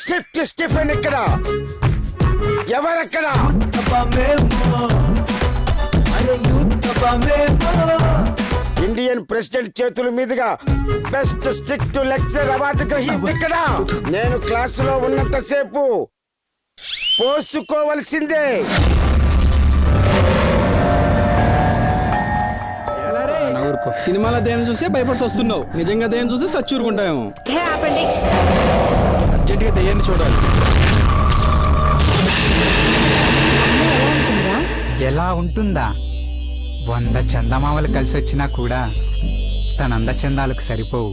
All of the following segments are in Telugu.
స్టిఫెన్ ఇక్కడ ఎవరెక్కడ? ఇండియన్ ప్రెసిడెంట్ చేతుల మీదుగా బెస్ట్ స్ట్రిక్ట్ లెక్చరర్ అవార్డు గ్రహీత ఇక్కడ. నేను క్లాసులో ఉన్నంతసేపు పోసుకోవలసిందే. సినిమాలో దేని చూస్తే భయపడి వస్తున్నావు, నిజంగా దేని చూస్తే చచ్చూరుకుంటామేమో. అర్జెంట్ గా దెయ్యాన్ని చూడాలి. ఎలా ఉంటుందా? 100 చందమామలు కలిసి వచ్చినా కూడా తన అందచందాలకు సరిపోవు.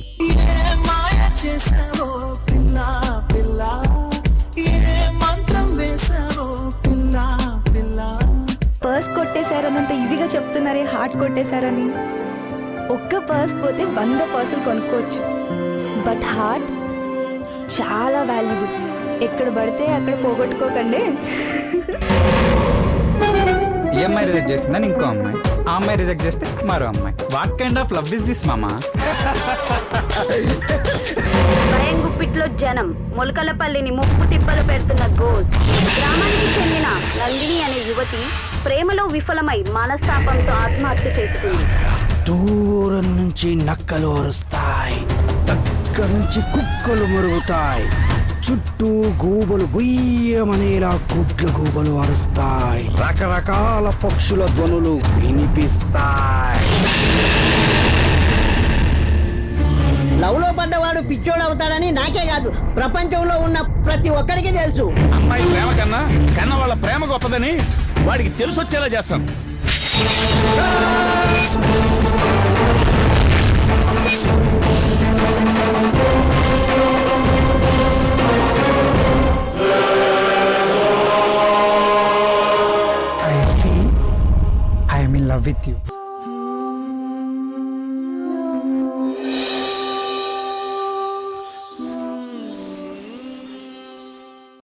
పర్స్ కొట్టేశారని అంత ఈజీగా చెప్తున్నారే హార్ట్ కొట్టేశారని. ఒక్క పర్స్ పోతే 100 పర్సులు కొనుక్కోవచ్చు, బట్ హార్ట్ చాలా వాల్యుబుల్. ఎక్కడ పడితే అక్కడ పోగొట్టుకోకండి. ఈ అమ్మాయి రిజెక్ట్ చేసిందని ఇంకో అమ్మాయి, ఆ అమ్మాయి రిజెక్ట్ చేస్తే మరో అమ్మాయి. What kind of love is this మామా? గుప్పిట్లో జనం మొలకలపల్లిని ముప్పు తిప్పలు పెడుతున్న గోల్స్. గ్రామానికి చెందిన నందిని అనే యువతి ప్రేమలో విఫలమై మనస్తాపంతో ఆత్మహత్య చేసుకుంది. దూరం నుంచి నక్కలు అరుస్తాయి, దగ్గర నుంచి కుక్కలు మరుగుతాయి, చుట్టూ గూబలు గుయ్యమనేలా గుడ్ల గూబలు అరుస్తాయి, రకరకాల పక్షుల ధ్వనులు వినిపిస్తాయి. లవ్ లో పడ్డవాడు పిచ్చోడు అవుతాడని నాకే కాదు, ప్రపంచంలో ఉన్న ప్రతి ఒక్కరికి తెలుసు. అమ్మాయి ప్రేమ కన్నా కన్న వాళ్ళ ప్రేమ గొప్పదని వాడికి తెలిసొచ్చేలా చేస్తాం. I feel I am in love with you.